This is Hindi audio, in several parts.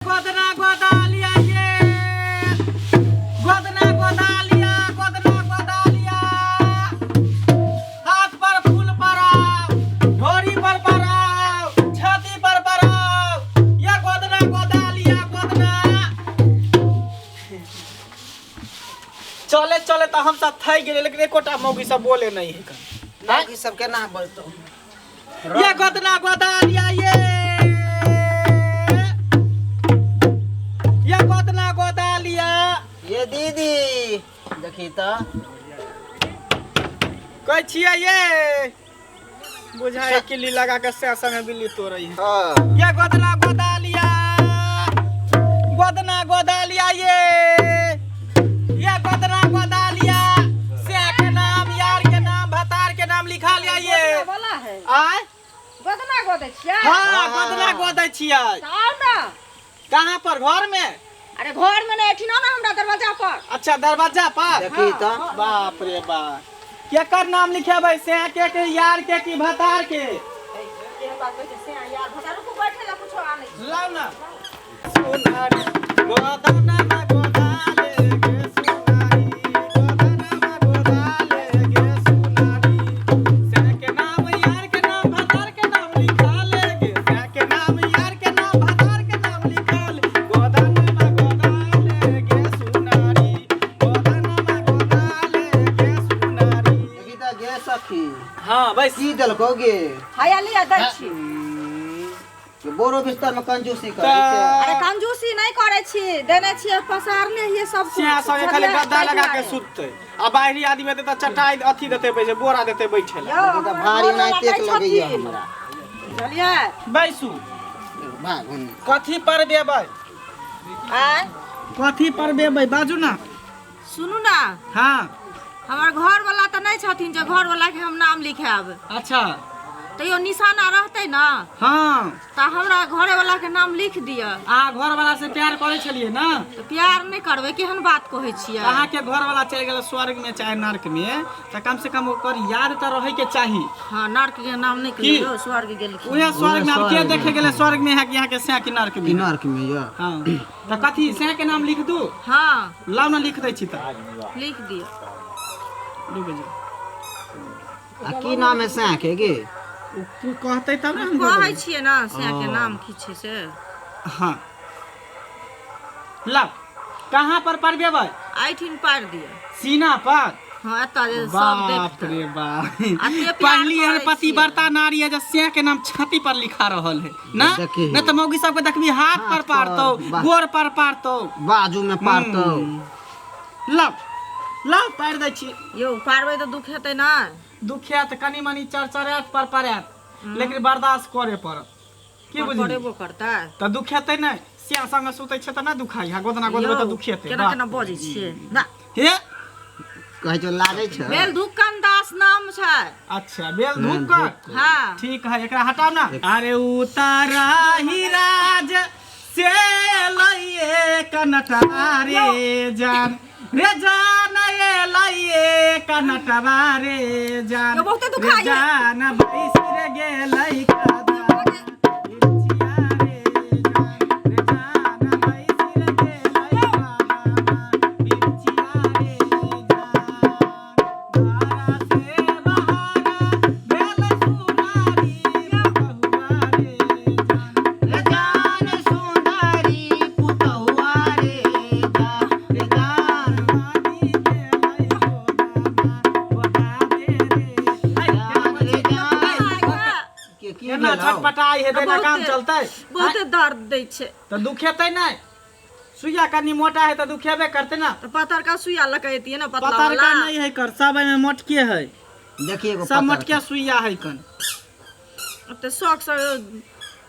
गोदना गोदालिया ये गोदना गोदालिया हाथ पर फूल पराव ढोरी पर पराव छाती पर पराव या गोदना गोदालिया गोदना चले चले तो हम सब थई गेले लेकिन एकोटा मौगी सब बोले नहीं है मौगी सब के ना बोलतो ये गोदना गोदालिया ये गोदना गोदालिया ये दीदी देखी तो कह छिया ये बुझाए किल्ली लगा के से संगे बिल्ली तो रही है हां ये गोदना गोदालिया ये गोदना गोदालिया से के नाम यार के नाम भतार के नाम लिखा लिया ये बोला है आय गोदना गोदै छियै हां गोदना गोदै छियै आओ ना कहां पर घर में अरे घर में नहीं ठिना ना हमरा दरवाजा पर अच्छा दरवाजा पर देखी तो बाप रे बाप केकर नाम लिखेबै से के यार के की भतार के ये बात कहै से यार भतारो को बैठे ला कुछो आ नहीं लाओ ना सोनारी गोदना गोदाले के सोनारी गोदना गोदाले के सोनारी से के नाम यार के नाम भतार के नाम लिखा लेगे से के नाम यार के नाम भतार के नाम लिखा ले गोदना गोदाले के सोनारी गोदना गोदाले के सोनारी देखी तो गे सखी हां भाई की दलको गे हयाली दै छी कि बोरो बिस्तर में कंजूसी करे छै अरे कंजूसी नहीं करे छी देने छी पसारने ये सब सिया संगे खाली गद्दा लगा के सुतते आ बाहरी आदमी देता चटाई अथी देते बैठे बोरा देते बैठे ला तो भारी नहीं टेक लगैया हमरा चलिए बैसू भागुन कथी पर बेबै आय कथी पर बेबै बाजू ना सुनू ना हां हमार घर वाला तो नहीं छथिन जे घर वाला के हम नाम लिखाब अच्छा तो यो निशाना रहते ना हां तो हमरा घरे वाला के नाम लिख दिया आ घर वाला से प्यार करे छलिए ना तो प्यार नहीं करबे केहन बात कहै छियै अहाँ के घर वाला चल गेल स्वर्ग में चाहे नरक में त कम से कम ओकर याद त रहे के चाही हां नरक के नाम नहीं कहियो स्वर्ग गेल उहे स्वर्ग में अब के देखे गेले स्वर्ग में है कि यहाँ के से कि नरक में नरक में या हां त कथी से के नाम लिख दू हां लाओ ना लिख दै छी त लिख दिया रुक जा आ की नाम है से के गे तू कहते तब ना हम कहै छियै ना से के नाम की छै से हां ला कहां पर परबेबै आइठिन पार दिया सीना पर हां एता जे सब बाप देखते रे बाप अते प्यार पहली है करै पतिव्रता नारी है जो से के नाम छाती पर लिखा रहल है ना देखी। न त मौगी सब के देखबी हाथ पर पारतो गोर पर पारतो बाजू में पारतो ला ला पार दै छी यो पारबै तो दुख हेतै ना दुखिया त कनी मनी चरचरात पर परत लेकिन बर्दाश्त करे पड़त की बुझली पड़ेबो करता त दुखेतै नै सिया संग सुतै छै त ना दुखाई हा गोदना गोदबे त दुखेतै केना केना बजै छियै ना हे कहै छ लागे छ बेल धुक्कन दास नाम छै अच्छा बेल धुक्कन हां ठीक है एकरा हटाओ ना अरे उतारा ही राज से लइए कनटवा रे जान रे जान ये लइए कनटवा रे जान यो बहुते दुखाई रे जान बैस रे गेलै कदा इरछिया रे जान रे जान बैस रे गेलै कदा इरछिया रे जान धारा से बहारा बेल सुनारी बहुआ रे जान रे जान सुंदरी पुतहुआ रे जा रे जान मानी दे लई गोदा दे रे रे जान के की केना छटपटाई हेतै ना काम चलतै बहुते दर्द दै छै त दुखेतै नै सुइया कनी मोटा है त दुखेबे करतै ना तो पत्थर का सुइया लगाइती है ना पतला पतर वाला का नहीं है कर सब में मोटके है देखिए एगो सब मोटके सुइया है कन तो शौक से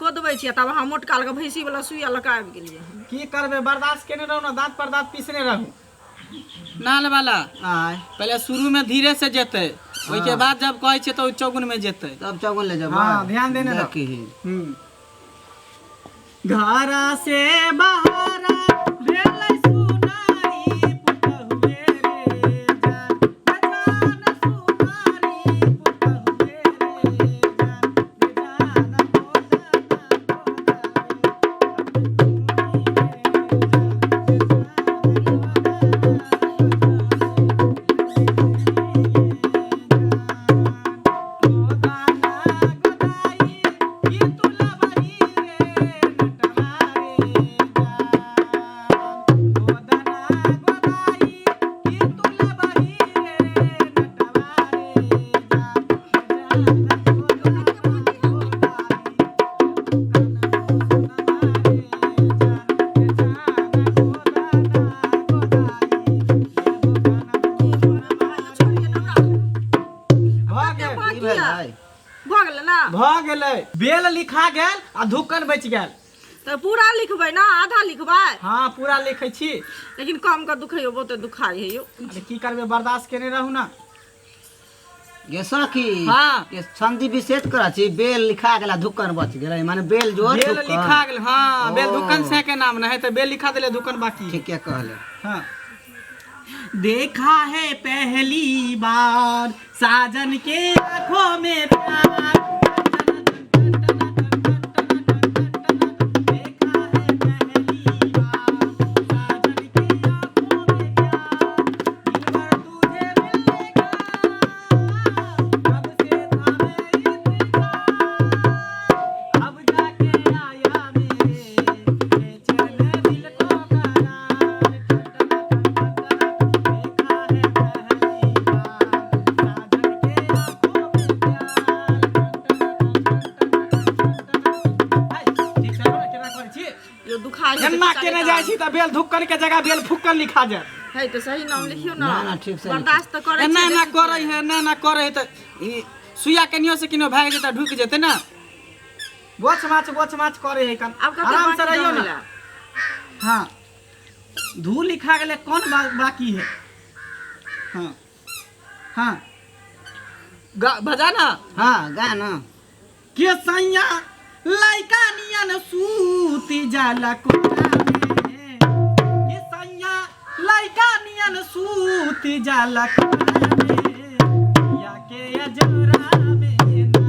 कोदबै छियै तब हम मोटकाल के भैंसी वाला सुइया लगा गेलियै की करबे बर्दाश्त केने रहू ना दांत पर दांत पीसने रहू नाल वाला आय पहले शुरू में धीरे से जेते ओई के बाद जब कहै छै त ओई चौगुन में जेते तब चौगुन ले जब हां ध्यान देने रहो देखी घरा से बहारा भेलै सुनारी पुतहुए रे जान जान सुनारी पुतहुए रे जान जान है बेल लिखा गेल आ धुक्कन बच गेल। तो पूरा लिखबै ना, आधा लिखबै? हाँ पूरा लिखै छी। लेकिन कम कर दुखैयो, बहुते दुखाइ है यो। अरे की करबे, बर्दाश्त केने रहू ना। ये सखी हाँ। ये संधि विशेष करा छी, बेल लिखा गेला धुक्कन बच गेलै, माने बेल जो बेल लिखा गेल। हाँ बेल ओ। धुक्कन से के नाम नहीं है, तो बेल लिखा देले धुक्कन बाकी। ठीक है कहले। हाँ। देखा है पहली बार साजन के आंखों में प्यार, देखा है पहली बार साजन के आंखों में प्यार, दिलबर तुझे मिलने का कब से था मैं इंतजार, अब जाके आया मेरे बेचैन दिल को करार, देखा है पहली बार साजन के आंखों में प्यार। ठीक से बोला केना करै छी? यो दुखाइ है। एन्ना केने जाइ छी त बेल धुक्कन के जगह बेल फुक्कन लिखा जाय। है तो सही नाम लिखियो ना। ना, ठीक से बर्दाश्त तो करे एन्ना छी, एन्ना देखै करै छी। है, एन्ना एन्ना करै है त ई सुइया केनियो से केनियो भाग जेता, ढुक जेतै ना। गोछ माछ करे है कन। अब कते आराम से बाकी रहियो रह ना। गेला? हाँ धू लिखा गेले, कौन बाकी है? हाँ हाँ बजा ना। हाँ गा ना। के सैया लइका नियन सूती जाला कोना में, के सैया लइका नियन सूती जाला कोना में, या के अजरा में ना,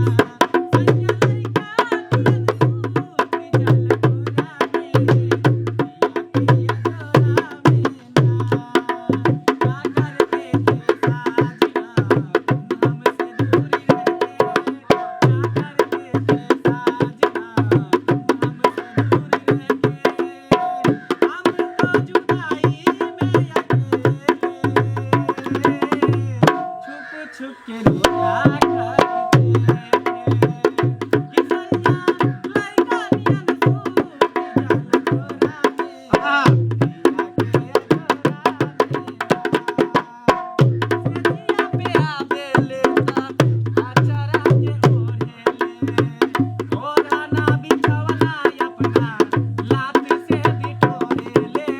सैया लइका नियन सूती जाला कोना में, या के अजरा में ना, का करके के साजना हमसे दूरी रहे, का करके के साजना हमसे दूरी रहे, हम तो जुदाई में अकेले छुप छुप के रोया करते थे, कि सैया लइका नियन सूती जाला कोना में, या के अजरा में ना, पे आवे लेता आचरा के ओढ़ेले, ओढ़ा ना बिछवना अपना लात से बिटोरेले,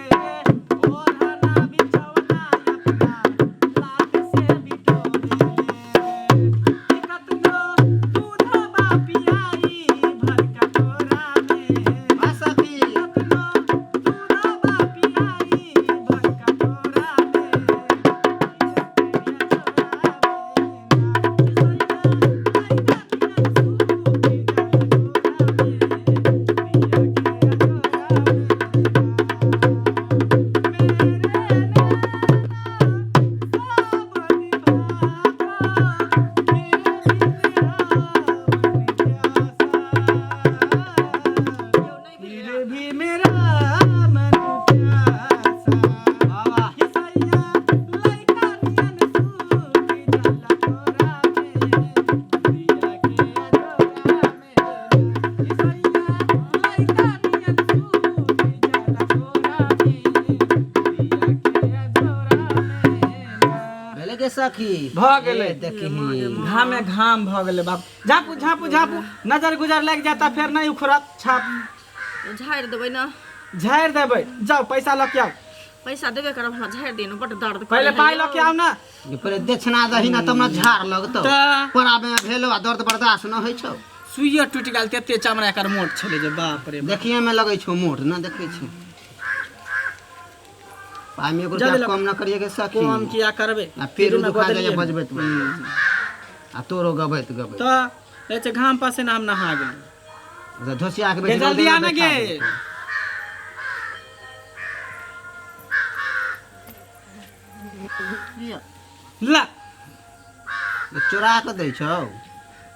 ओढ़ा ना बिछवना अपना लात से बिटोरेले, कतनो दूधवा पियाई भर कटोरा में, हाँ सखी कतनो दूधवा पियाई भर कटोरा में, फिर भी मेरा मन प्यासा, ये सैया लइका नियन सूती जाला कोरा में, दिया के अजोरा में, ये सैया लइका नियन सूती जाला कोरा में, दिया के अजोरा में। भेले के सखी भ गेलै। ए, देखही घामे घाम भ गेलै बाप। झापू झापू झापू, नजर गुजर लग जाता फिर नहीं उखड़त। छाप झाड़ि देबै ना। झाड़ि देबै। जाओ पैसा लऽ के आओ, पैसा देबे करब, हमरा झाड़ि दिनु, बड दर्द करे पहले है पाइ यो। लऽ के आओ ना। ये पहले दक्षिणा दही ना तब ना झाड़ लगतो, तऽ पराबे में भेलो आ दर्द बर्दाश्त न होइ छौ। सुइया टूटि गेल, तेते चमड़ा एकर मोट छलै जे बाप रे बाप। देखिए में लगै छौ मोट ना, देखै छी पाइ में एगो जल्दी रुपया लग। कम न करिए के सखी। कम किया करबै? आ पेट में दुखा बदलिए जाए बजबैत आ तोरो गबैत गबैत तऽ कहै छै घाम पसीना हम नहा गेलहुँ। अच्छा धोसिया के गे जल्दी आ ना गे। ला चोरा के दै छौ।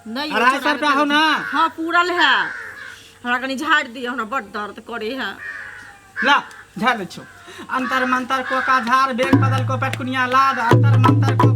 नहीं यो 250 चोरा रुपया हो ना। हाँ पूरल है, हमरा कनी झाड़ि दिअ, हमरा बड दर्द करे है। ला झाड़ दै छौ। अंतर मंतर कोका झाड़, बेग बदल को पेटकुनिया लाद, अंतर मंतर को